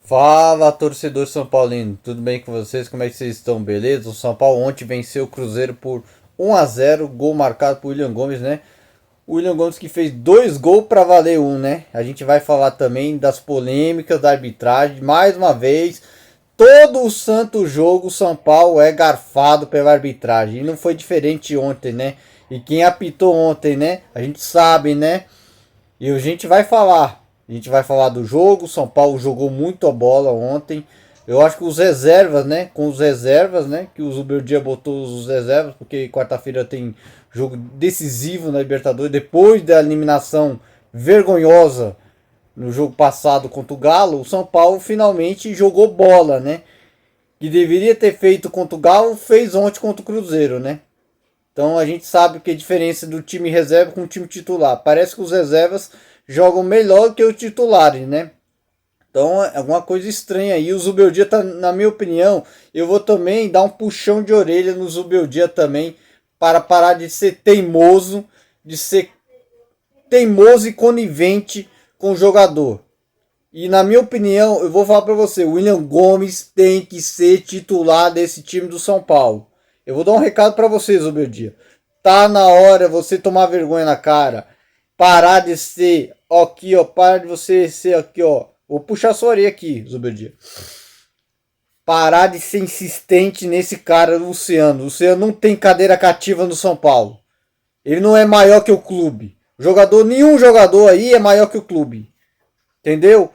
Fala, torcedor São Paulino, tudo bem com vocês? Como é que vocês estão? Beleza? O São Paulo ontem venceu o Cruzeiro por 1-0, gol marcado por William Gomes, né? O William Gomes que fez dois gols para valer um, né? A gente vai falar também das polêmicas da arbitragem. Mais uma vez, todo o santo jogo o São Paulo é garfado pela arbitragem. E não foi diferente ontem, né? E quem apitou ontem, né? A gente sabe, né? E a gente vai falar. A gente vai falar do jogo. São Paulo jogou muito a bola ontem. Eu acho que os reservas, né? Com os reservas, né? Que o Zubeldia botou os reservas, porque quarta-feira tem jogo decisivo na Libertadores. Depois da eliminação vergonhosa no jogo passado contra o Galo, o São Paulo finalmente jogou bola, né? Que deveria ter feito contra o Galo, fez ontem contra o Cruzeiro, né? Então a gente sabe que a diferença do time reserva com o time titular. Parece que os reservas jogam melhor que os titulares, né? Então é alguma coisa estranha aí. O Zubeldia, tá, na minha opinião, eu vou também dar um puxão de orelha no Zubeldia também, para parar de ser teimoso e conivente com o jogador. E na minha opinião, eu vou falar para você, o William Gomes tem que ser titular desse time do São Paulo. Eu vou dar um recado para você, Zubeldia. Tá na hora você tomar vergonha na cara. Parar de ser aqui, ó. Parar de você ser aqui, ó. Vou puxar sua orelha aqui, Zubeldia. Parar de ser insistente nesse cara, Luciano. O Luciano não tem cadeira cativa no São Paulo. Ele não é maior que o clube. Nenhum jogador aí é maior que o clube. Entendeu?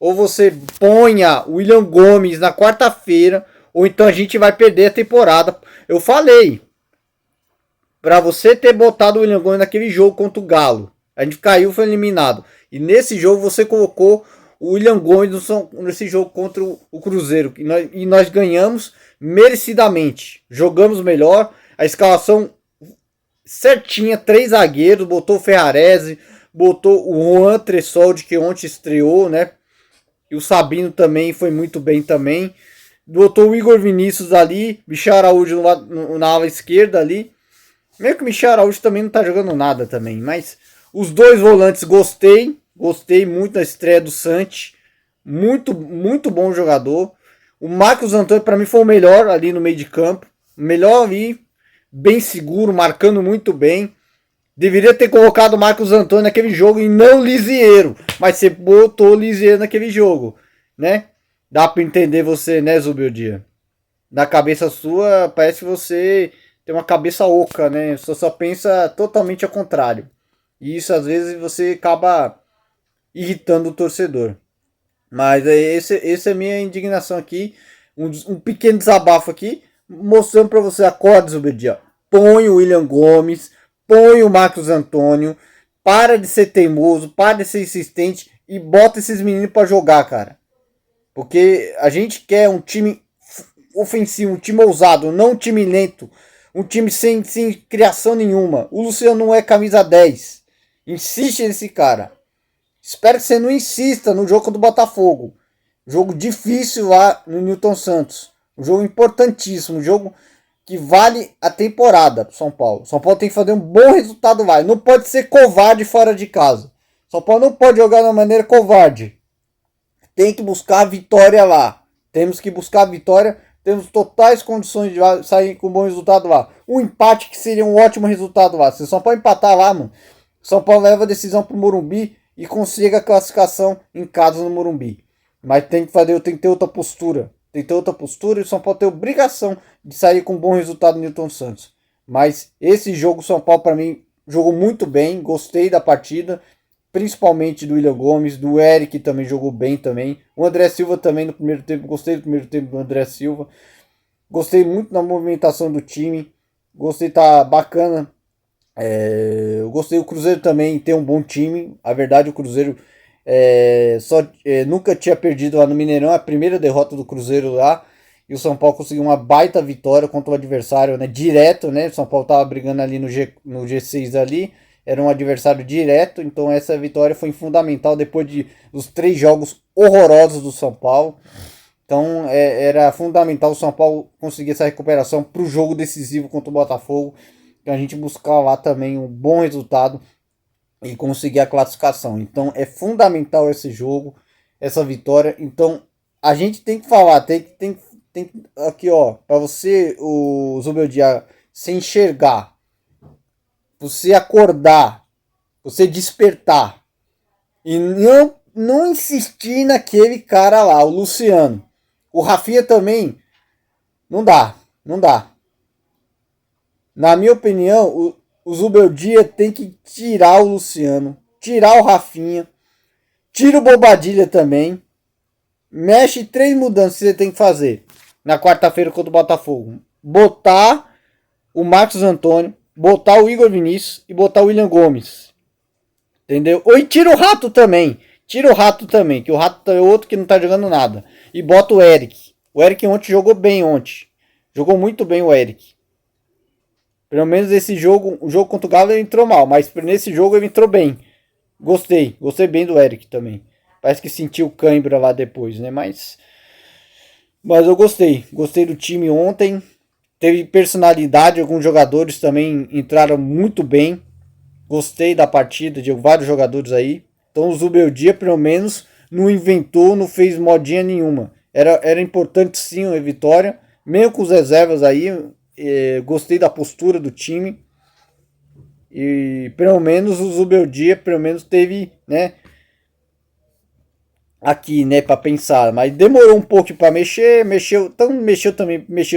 Ou você ponha o William Gomes na quarta-feira, ou então a gente vai perder a temporada. Eu falei, para você ter botado o William Gomes naquele jogo contra o Galo, a gente caiu, foi eliminado. E nesse jogo você colocou o William Gomes nesse jogo contra o Cruzeiro. E nós ganhamos merecidamente. Jogamos melhor. A escalação certinha, 3 zagueiros, botou o Ferrarese, botou o Juan Tressoldi, que ontem estreou, né? E o Sabino também foi muito bem também. Botou o Igor Vinícius ali, Michel Araújo na ala esquerda ali. Meio que o Michel Araújo também não tá jogando nada também, mas os dois volantes gostei. Gostei muito da estreia do Santi. Muito, muito bom jogador. O Marcos Antônio para mim foi o melhor ali no meio de campo. Melhor ali, bem seguro, marcando muito bem. Deveria ter colocado o Marcos Antônio naquele jogo e não o Lisieiro. Mas você botou o Lisieiro naquele jogo, né? Dá pra entender você, né, Zubeldia? Na cabeça sua, parece que você tem uma cabeça oca, né? Você só pensa totalmente ao contrário. E isso, às vezes, você acaba irritando o torcedor. Mas esse é a minha indignação aqui. Um pequeno desabafo aqui. Mostrando pra você, acorde, Zubeldia. Põe o William Gomes, põe o Marcos Antônio, para de ser teimoso, para de ser insistente e bota esses meninos para jogar, cara. Porque a gente quer um time ofensivo, um time ousado, não um time lento, um time sem criação nenhuma. O Luciano não é camisa 10. Insiste nesse cara. Espero que você não insista no jogo do Botafogo. Jogo difícil lá no Newton Santos. Um jogo importantíssimo, um jogo que vale a temporada pro São Paulo. São Paulo tem que fazer um bom resultado lá. Não pode ser covarde fora de casa. São Paulo não pode jogar de uma maneira covarde. Tem que buscar a vitória lá. Temos que buscar a vitória. Temos totais condições de sair com um bom resultado lá. Um empate que seria um ótimo resultado lá. Se o São Paulo empatar lá, mano, São Paulo leva a decisão pro Morumbi e consiga a classificação em casa no Morumbi. Mas tem que ter outra postura. Tem que ter outra postura e o São Paulo tem obrigação de sair com um bom resultado no Newton Santos. Mas esse jogo, o São Paulo, para mim, jogou muito bem. Gostei da partida. Principalmente do William Gomes, do Eric também jogou bem também. O André Silva também no primeiro tempo. Gostei do primeiro tempo do André Silva. Gostei muito da movimentação do time. Gostei, tá bacana. Eu gostei do Cruzeiro também ter um bom time. A verdade, o Cruzeiro nunca tinha perdido lá no Mineirão. A primeira derrota do Cruzeiro lá. E o São Paulo conseguiu uma baita vitória contra o adversário, né? Direto, né? O São Paulo tava brigando ali no G6 ali. Era um adversário direto. Então essa vitória foi fundamental depois dos 3 jogos horrorosos do São Paulo. Então era fundamental o São Paulo conseguir essa recuperação para o jogo decisivo contra o Botafogo. A gente buscar lá também um bom resultado e conseguir a classificação. Então é fundamental esse jogo, essa vitória. Então a gente tem que falar, tem aqui, ó, para você, o Zubeldia, se enxergar, você acordar, você despertar e não insistir naquele cara lá, o Luciano. O Rafinha também não dá, não dá. Na minha opinião, o Zubeldia tem que tirar o Luciano, tirar o Rafinha, tira o Bobadilha também. Mexe 3 mudanças que você tem que fazer na quarta-feira contra o Botafogo. Botar o Marcos Antônio, botar o Igor Vinícius e botar o William Gomes. Entendeu? Ou e tira o Rato também. Tira o Rato também, que o Rato é outro que não tá jogando nada. E bota o Eric. O Eric ontem jogou bem ontem. Jogou muito bem o Eric. Pelo menos esse jogo, o jogo contra o Galo ele entrou mal, mas nesse jogo ele entrou bem. Gostei bem do Eric também. Parece que sentiu cãibra lá depois, né? Mas eu gostei do time ontem. Teve personalidade, alguns jogadores também entraram muito bem. Gostei da partida de vários jogadores aí. Então o Zubeldia pelo menos não inventou, não fez modinha nenhuma. Era importante sim a vitória, mesmo com os reservas aí. Gostei da postura do time. E pelo menos o Zubeldia pelo menos teve, né, aqui, né, para pensar, mas demorou um pouco para mexeu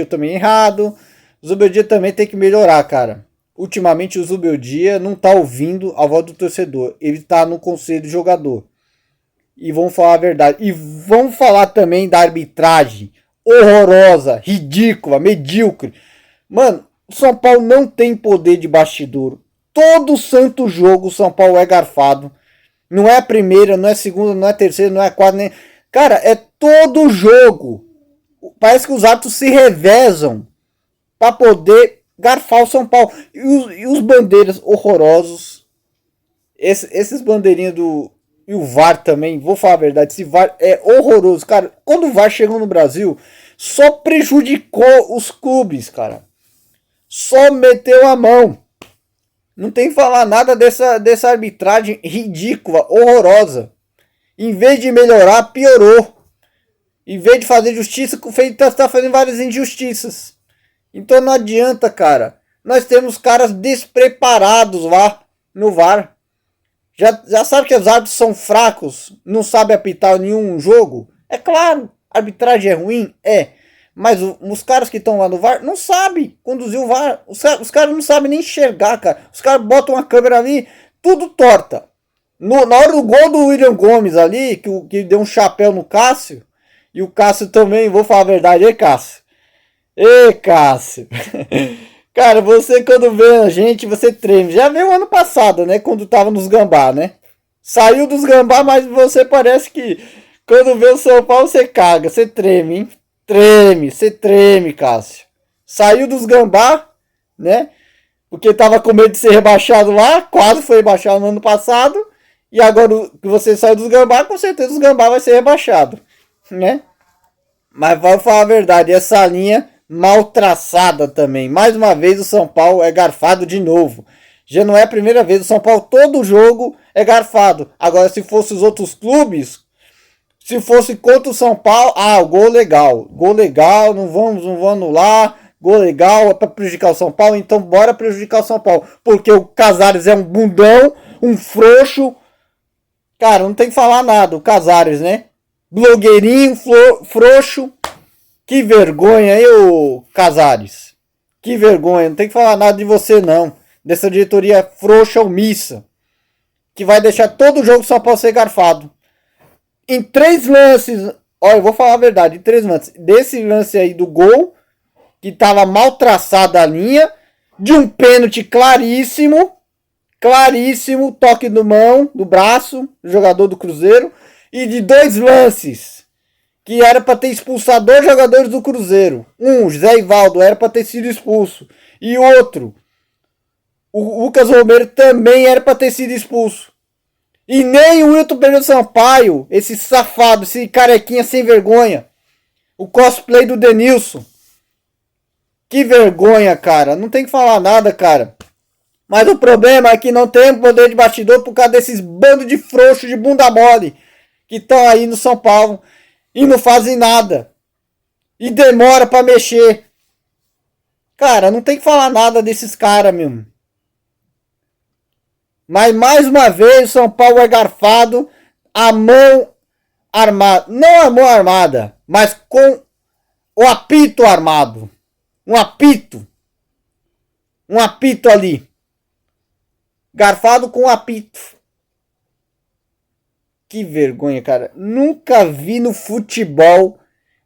também errado. O Zubeldia também tem que melhorar, cara. Ultimamente o Zubeldia não tá ouvindo a voz do torcedor, ele tá no conselho do jogador. E vamos falar a verdade, e vamos falar também da arbitragem horrorosa, ridícula, medíocre. Mano, o São Paulo não tem poder de bastidor. Todo santo jogo o São Paulo é garfado. Não é a primeira, não é a segunda, não é a terceira, não é a quarta, nem... Cara, é todo jogo. Parece que os árbitros se revezam para poder garfar o São Paulo. E os bandeiras horrorosos. Esses bandeirinhas do... E o VAR também, vou falar a verdade, esse VAR é horroroso. Cara, quando o VAR chegou no Brasil, só prejudicou os clubes, cara. Só meteu a mão. Não tem que falar nada dessa arbitragem ridícula, horrorosa. Em vez de melhorar, piorou. Em vez de fazer justiça, está fazendo várias injustiças. Então não adianta, cara. Nós temos caras despreparados lá no VAR. Já sabe que os árbitros são fracos, não sabem apitar nenhum jogo? É claro, a arbitragem é ruim? É. Mas os caras que estão lá no VAR não sabem conduzir o VAR. Os caras não sabem nem enxergar, cara. Os caras botam a câmera ali, tudo torta. Na hora do gol do William Gomes ali, que deu um chapéu no Cássio, e o Cássio também, vou falar a verdade, ei Cássio. Ei Cássio. Cara, você quando vê a gente, você treme. Já veio ano passado, né, quando tava nos Gambá, né? Saiu dos Gambá, mas você parece que quando vê o São Paulo, você caga, você treme, hein? Você treme, Cássio. Saiu dos Gambá, né? Porque tava com medo de ser rebaixado lá, quase foi rebaixado no ano passado. E agora que você saiu dos Gambá, com certeza os Gambá vai ser rebaixado, né? Mas vamos falar a verdade, essa linha mal traçada também. Mais uma vez o São Paulo é garfado de novo. Já não é a primeira vez, o São Paulo todo jogo é garfado. Agora se fosse os outros clubes, se fosse contra o São Paulo, o gol legal, não vamos anular, gol legal, é para prejudicar o São Paulo, então bora prejudicar o São Paulo, porque o Casares é um bundão, um frouxo, cara, não tem que falar nada, o Casares, né, blogueirinho, frouxo, que vergonha, hein, o Casares, que vergonha, não tem que falar nada de você não, dessa diretoria frouxa, omissa, que vai deixar todo jogo São Paulo ser garfado. Em 3 lances, olha, eu vou falar a verdade, em 3 lances, desse lance aí do gol, que tava mal traçada a linha, de um pênalti claríssimo, toque do mão, do braço, do jogador do Cruzeiro, e de 2 lances, que era para ter expulsado 2 jogadores do Cruzeiro. Um, José Ivaldo, era para ter sido expulso, e outro, o Lucas Romero também era para ter sido expulso. E nem o Wilton Pereira Sampaio, esse safado, esse carequinha sem vergonha. O cosplay do Denilson. Que vergonha, cara. Não tem que falar nada, cara. Mas o problema é que não tem poder de bastidor por causa desses bandos de frouxos de bunda mole que estão aí no São Paulo. E não fazem nada. E demora pra mexer. Cara, não tem que falar nada desses caras mesmo. Mas mais uma vez o São Paulo é garfado. A mão armada. Não a mão armada, mas com o apito armado. Um apito. Um apito ali. Garfado com um apito. Que vergonha, cara. Nunca vi no futebol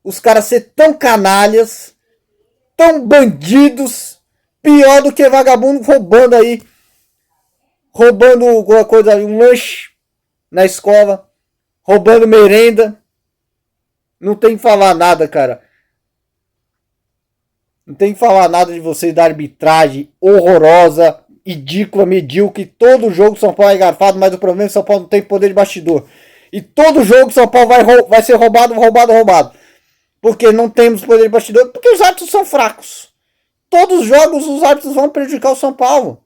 os caras ser tão canalhas, tão bandidos, pior do que vagabundo roubando aí. Roubando alguma coisa, um lanche na escola, roubando merenda. Não tem que falar nada, cara. Não tem que falar nada de vocês da arbitragem horrorosa, ridícula, medíocre. Todo jogo São Paulo é garfado, mas o problema é que São Paulo não tem poder de bastidor. E todo jogo São Paulo vai ser roubado. Porque não temos poder de bastidor, porque os árbitros são fracos. Todos os jogos os árbitros vão prejudicar o São Paulo.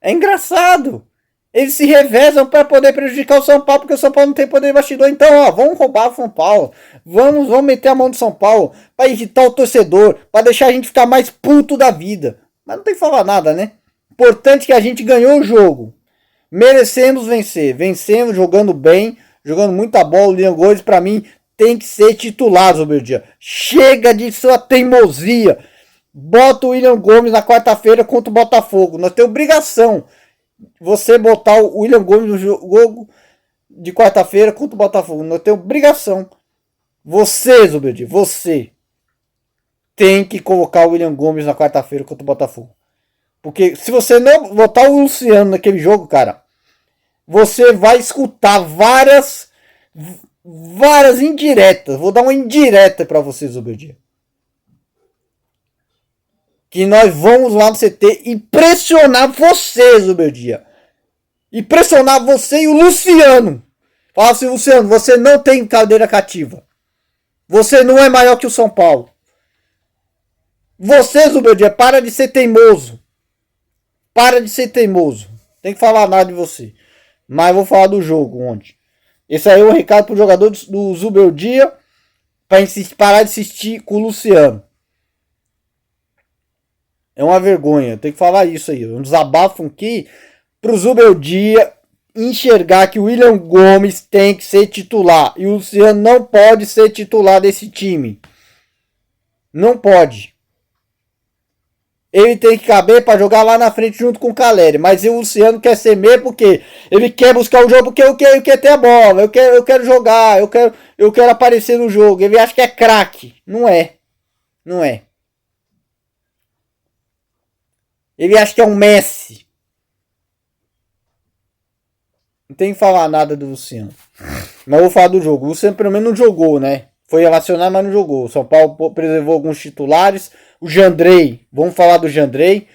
É engraçado. Eles se revezam para poder prejudicar o São Paulo, porque o São Paulo não tem poder de bastidor. Então, ó, vamos roubar o São Paulo. Vamos meter a mão no São Paulo para irritar o torcedor, para deixar a gente ficar mais puto da vida. Mas não tem que falar nada, né? Importante que a gente ganhou o jogo. Merecemos vencer. Vencemos jogando bem, jogando muita bola. O William Gomes, para mim, tem que ser titular, Zobeldia. Chega de sua teimosia. Bota o William Gomes na quarta-feira contra o Botafogo. Nós temos obrigação. Você botar o William Gomes no jogo de quarta-feira contra o Botafogo. Nós temos obrigação. Você, Zubedi, você tem que colocar o William Gomes na quarta-feira contra o Botafogo. Porque se você não botar o Luciano naquele jogo, cara, você vai escutar várias indiretas. Vou dar uma indireta para você, Zubedi. Que nós vamos lá no CT e pressionar você, Zubeldia. E pressionar você e o Luciano. Fala assim, Luciano, você não tem cadeira cativa. Você não é maior que o São Paulo. Você, Zubeldia, para de ser teimoso. Para de ser teimoso. Tem que falar nada de você. Mas eu vou falar do jogo ontem. Esse aí é o recado pro jogador do Zubeldia. Para parar de insistir com o Luciano. É uma vergonha, tem que falar isso aí. Um desabafo aqui pro Zubeldia enxergar que o William Gomes tem que ser titular. E o Luciano não pode ser titular desse time. Não pode. Ele tem que caber para jogar lá na frente junto com o Caleri. Mas o Luciano quer ser meio porque ele quer buscar o jogo porque eu quero ter a bola. Eu quero jogar. Eu quero aparecer no jogo. Ele acha que é craque. Não é. Não é. Ele acha que é um Messi. Não tem que falar nada do Luciano. Mas eu vou falar do jogo. O Luciano pelo menos não jogou, né? Foi relacionado, mas não jogou. O São Paulo preservou alguns titulares. O Jandrei. Vamos falar do Jandrei.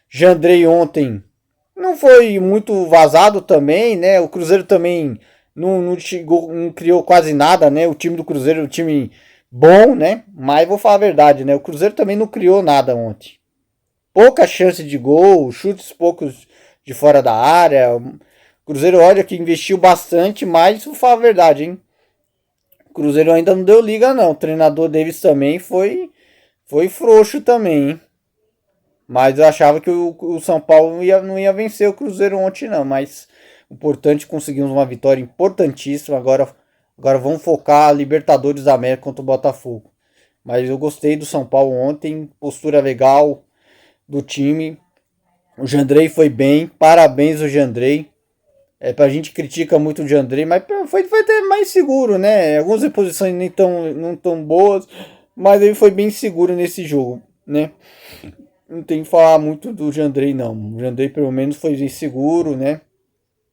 Jandrei ontem não foi muito vazado também, né? O Cruzeiro também não criou quase nada, né? O time do Cruzeiro é um time bom, né? Mas vou falar a verdade, né? O Cruzeiro também não criou nada ontem. Pouca chance de gol, chutes poucos de fora da área. O Cruzeiro, olha que investiu bastante, mas vou falar a verdade, hein? O Cruzeiro ainda não deu liga, não. O treinador Davis também foi frouxo também, hein? Mas eu achava que o São Paulo não ia vencer o Cruzeiro ontem, não. Mas o importante, conseguimos uma vitória importantíssima. Agora vamos focar a Libertadores da América contra o Botafogo. Mas eu gostei do São Paulo ontem, postura legal do time. O Jandrei foi bem, parabéns ao Jandrei. A gente critica muito o Jandrei, mas foi até mais seguro, né? Algumas reposições não tão boas, mas ele foi bem seguro nesse jogo, né? Não tem que falar muito do Jandrei, não. O Jandrei pelo menos foi inseguro, né?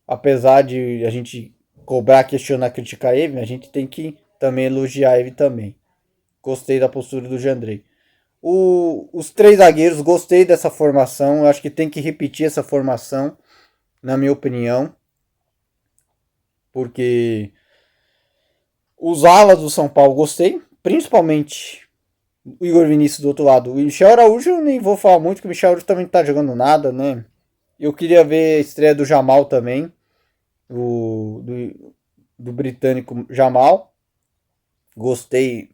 Apesar de a gente cobrar, questionar, criticar ele, a gente tem que também elogiar ele também. Gostei da postura do Jandrei. Os três zagueiros, gostei dessa formação. Eu acho que tem que repetir essa formação, na minha opinião. Porque os alas do São Paulo gostei. Principalmente o Igor Vinícius do outro lado. O Michel Araújo eu nem vou falar muito, porque o Michel Araújo também não tá jogando nada, né? Eu queria ver a estreia do Jamal também. Do britânico Jamal. Gostei.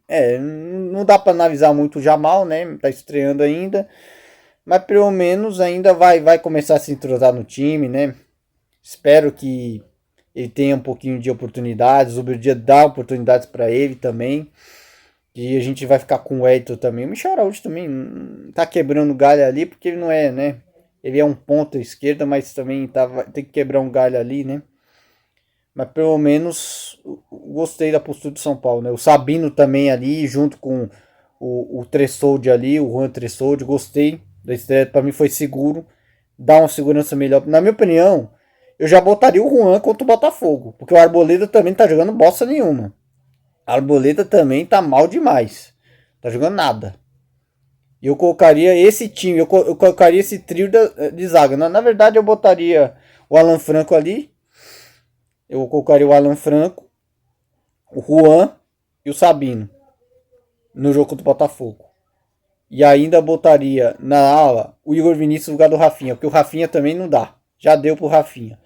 Não dá para analisar muito o Jamal, né? Tá estreando ainda. Mas pelo menos ainda vai começar a se entrosar no time, né? Espero que ele tenha um pouquinho de oportunidades. O Berdia dá oportunidades para ele também. E a gente vai ficar com o Elton também. O Michel Araújo também tá quebrando galho ali, porque ele não é, né? Ele é um ponta esquerda, mas também tem que quebrar um galho ali, né? Mas pelo menos gostei da postura do São Paulo, né? O Sabino também ali, junto com o Tressoldi ali, o Juan Tressoldi, gostei da estreia, para mim foi seguro, dá uma segurança melhor. Na minha opinião, eu já botaria o Juan contra o Botafogo, porque o Arboleda também tá jogando bosta nenhuma. A Arboleda também tá mal demais, tá jogando nada. E eu colocaria esse time, eu colocaria esse trio de zaga. Na verdade, eu botaria o Alan Franco ali, eu colocaria o Alan Franco, o Juan e o Sabino no jogo contra o Botafogo. E ainda botaria na ala o Igor Vinícius no lugar do Rafinha, porque o Rafinha também não dá. Já deu pro Rafinha.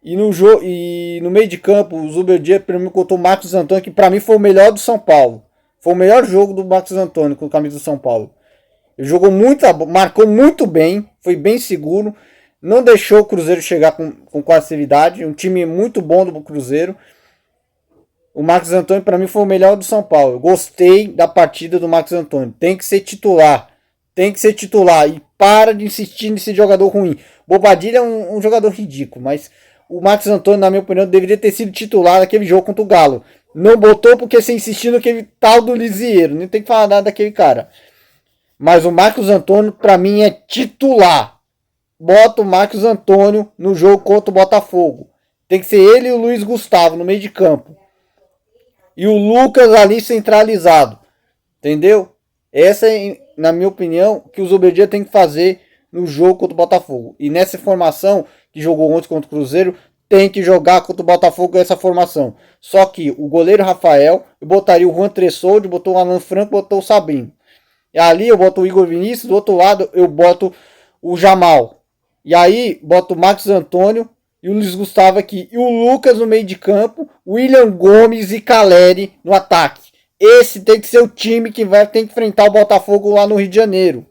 E no meio de campo, o Zubeldia primeiro contou o Marcos Antônio, que para mim foi o melhor do São Paulo. Foi o melhor jogo do Marcos Antônio com a camisa do São Paulo. Ele jogou muito, marcou muito bem, foi bem seguro. Não deixou o Cruzeiro chegar com facilidade. Um time muito bom do Cruzeiro. O Marcos Antônio, para mim, foi o melhor do São Paulo. Eu gostei da partida do Marcos Antônio. Tem que ser titular. Tem que ser titular. E para de insistir nesse jogador ruim. Bobadilha é um jogador ridículo. Mas o Marcos Antônio, na minha opinião, deveria ter sido titular naquele jogo contra o Galo. Não botou porque você insistiu naquele tal do Lisieiro. Nem tem que falar nada daquele cara. Mas o Marcos Antônio, para mim, é titular. Bota o Marcos Antônio no jogo contra o Botafogo. Tem que ser ele e o Luiz Gustavo no meio de campo. E o Lucas ali centralizado. Entendeu? Essa é, na minha opinião, que o Zubeldia tem que fazer no jogo contra o Botafogo. E nessa formação, que jogou ontem contra o Cruzeiro, tem que jogar contra o Botafogo essa formação. Só que o goleiro Rafael, eu botaria o Juan Tressoldi, botou o Alan Franco, botou o Sabino. E ali eu boto o Igor Vinícius, do outro lado eu boto o Jamal. E aí boto o Marcos Antônio e o Luiz Gustavo aqui. E o Lucas no meio de campo, William Gomes e Caleri no ataque. Esse tem que ser o time que vai ter que enfrentar o Botafogo lá no Rio de Janeiro.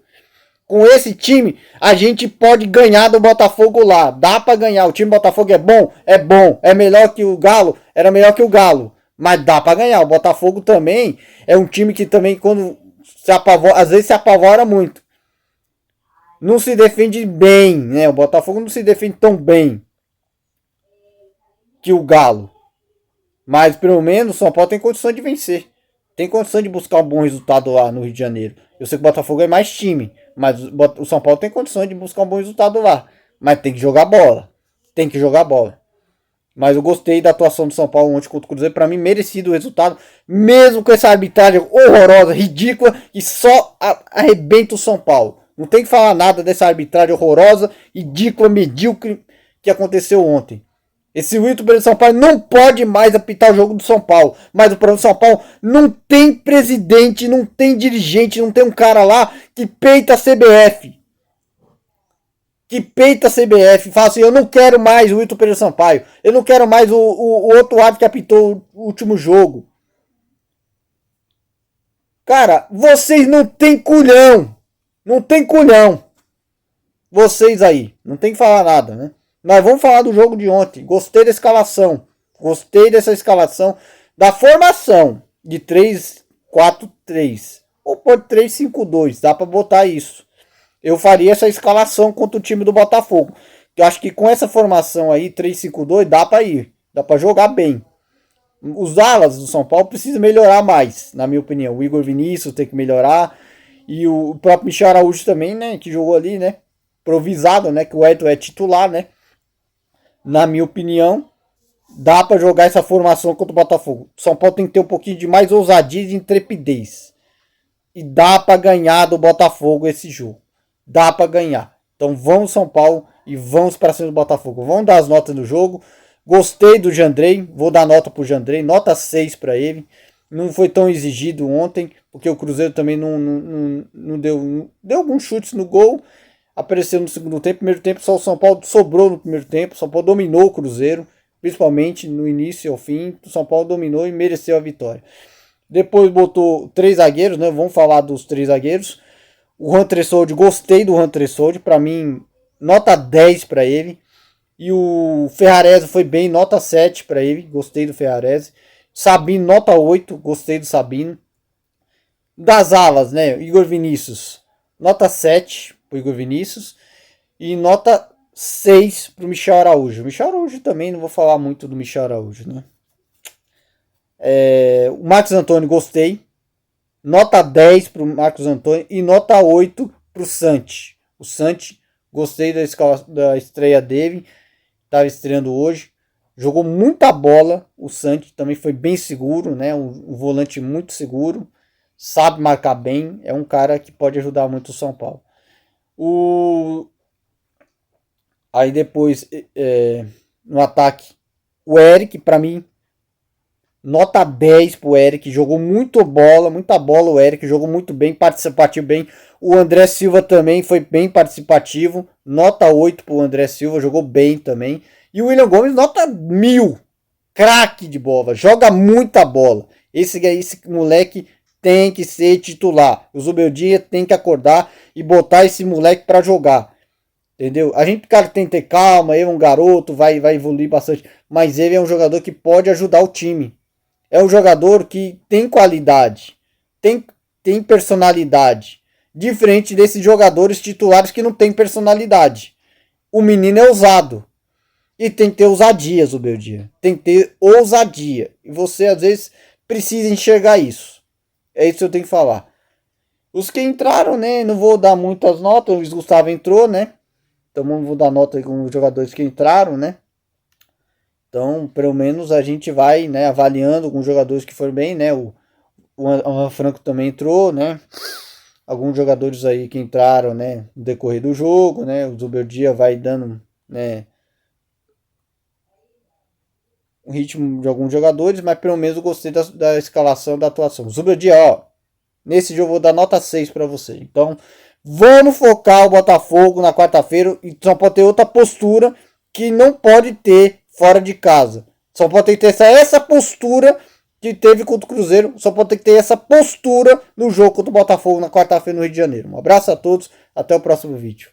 Com esse time, a gente pode ganhar do Botafogo lá. Dá para ganhar. O time do Botafogo é bom? É bom. É melhor que o Galo? Era melhor que o Galo. Mas dá para ganhar. O Botafogo também é um time que também, quando se apavora, às vezes se apavora muito. Não se defende bem, né? O Botafogo não se defende tão bem que o Galo. Mas pelo menos o São Paulo tem condição de vencer. Tem condição de buscar um bom resultado lá no Rio de Janeiro. Eu sei que o Botafogo é mais time, mas o São Paulo tem condição de buscar um bom resultado lá. Mas tem que jogar bola. Tem que jogar bola. Mas eu gostei da atuação do São Paulo ontem contra o Cruzeiro. Para mim, merecido o resultado. Mesmo com essa arbitragem horrorosa, ridícula. E só arrebenta o São Paulo. Não tem que falar nada dessa arbitragem horrorosa, ridícula, medíocre que aconteceu ontem. Esse Wilton Pereira do São Paulo não pode mais apitar o jogo do São Paulo. Mas o problema do São Paulo não tem presidente, não tem dirigente, não tem um cara lá que peita a CBF. Que peita a CBF, fala assim, eu não quero mais o Wilton Pereira Sampaio, eu não quero mais o outro árbitro que apitou o último jogo. Cara, vocês não tem culhão, não tem culhão. Vocês aí, não tem que falar nada, né? Nós vamos falar do jogo de ontem, gostei da escalação, gostei dessa escalação, da formação de 3-4-3, ou pode 3-5-2, dá pra botar isso. Eu faria essa escalação contra o time do Botafogo. Eu acho que com essa formação aí, 3-5-2, dá para ir. Dá para jogar bem. Os alas do São Paulo precisam melhorar mais, na minha opinião. O Igor Vinícius tem que melhorar. E o próprio Michel Araújo também, né? Que jogou ali, né? Improvisado, né? Que o Elton é titular, né? Na minha opinião, dá para jogar essa formação contra o Botafogo. O São Paulo tem que ter um pouquinho de mais ousadia e de intrepidez. E dá para ganhar do Botafogo esse jogo. Dá para ganhar. Então vamos São Paulo e vamos para cima do Botafogo. Vamos dar as notas no jogo. Gostei do Jandrei. Vou dar nota pro Jandrei. Nota 6 para ele. Não foi tão exigido ontem. Porque o Cruzeiro também não deu alguns chutes no gol. Apareceu no segundo tempo. Primeiro tempo só o São Paulo sobrou no primeiro tempo. O São Paulo dominou o Cruzeiro. Principalmente no início ao fim. O São Paulo dominou e mereceu a vitória. Depois botou 3 zagueiros, né? Vamos falar dos 3 zagueiros. O Juan Tressoldi, gostei do Juan Tressoldi. Pra mim, nota 10 pra ele. E o Ferrarese foi bem, nota 7 pra ele. Gostei do Ferrarese. Sabino, nota 8. Gostei do Sabino. Das alas, né? Igor Vinícius, nota 7 pro Igor Vinícius. E nota 6 pro Michel Araújo. Michel Araújo também, não vou falar muito do Michel Araújo, né? O Marcos Antônio, gostei. Nota 10 pro Marcos Antônio e nota 8 pro Santi. O Santi, gostei da estreia dele. Estava estreando hoje. Jogou muita bola. O Santi também foi bem seguro, né? Um volante muito seguro. Sabe marcar bem. É um cara que pode ajudar muito o São Paulo. Aí depois, no ataque, o Eric, para mim, nota 10 pro Eric, jogou muita bola o Eric, jogou muito bem, participativo bem. O André Silva também foi bem participativo, nota 8 pro André Silva, jogou bem também. E o William Gomes, nota 1000, craque de bola, joga muita bola. Esse moleque tem que ser titular. O Zubeldia tem que acordar e botar esse moleque para jogar. Entendeu? A gente, cara, tem que ter calma, ele é um garoto, vai evoluir bastante, mas ele é um jogador que pode ajudar o time. É um jogador que tem qualidade, tem personalidade, diferente desses jogadores titulares que não tem personalidade. O menino é ousado e tem que ter ousadia, Zubeldia. Tem que ter ousadia. E você, às vezes, precisa enxergar isso. É isso que eu tenho que falar. Os que entraram, né, não vou dar muitas notas, o Luiz Gustavo entrou, né? Então vamos dar nota com os jogadores que entraram, né? Então, pelo menos a gente vai, né, avaliando alguns jogadores que foram bem, né? O Alan Franco também entrou, né? Alguns jogadores aí que entraram, né, no decorrer do jogo, né? O Zubeldia vai dando, né, um ritmo de alguns jogadores, mas pelo menos eu gostei da escalação, da atuação. Zubeldia, ó, nesse jogo eu vou dar nota 6 para você. Então, vamos focar o Botafogo na quarta-feira e só pode ter outra postura que não pode ter fora de casa. Só pode ter essa postura que teve contra o Cruzeiro. Só pode ter essa postura no jogo contra o Botafogo na quarta-feira no Rio de Janeiro. Um abraço a todos, até o próximo vídeo.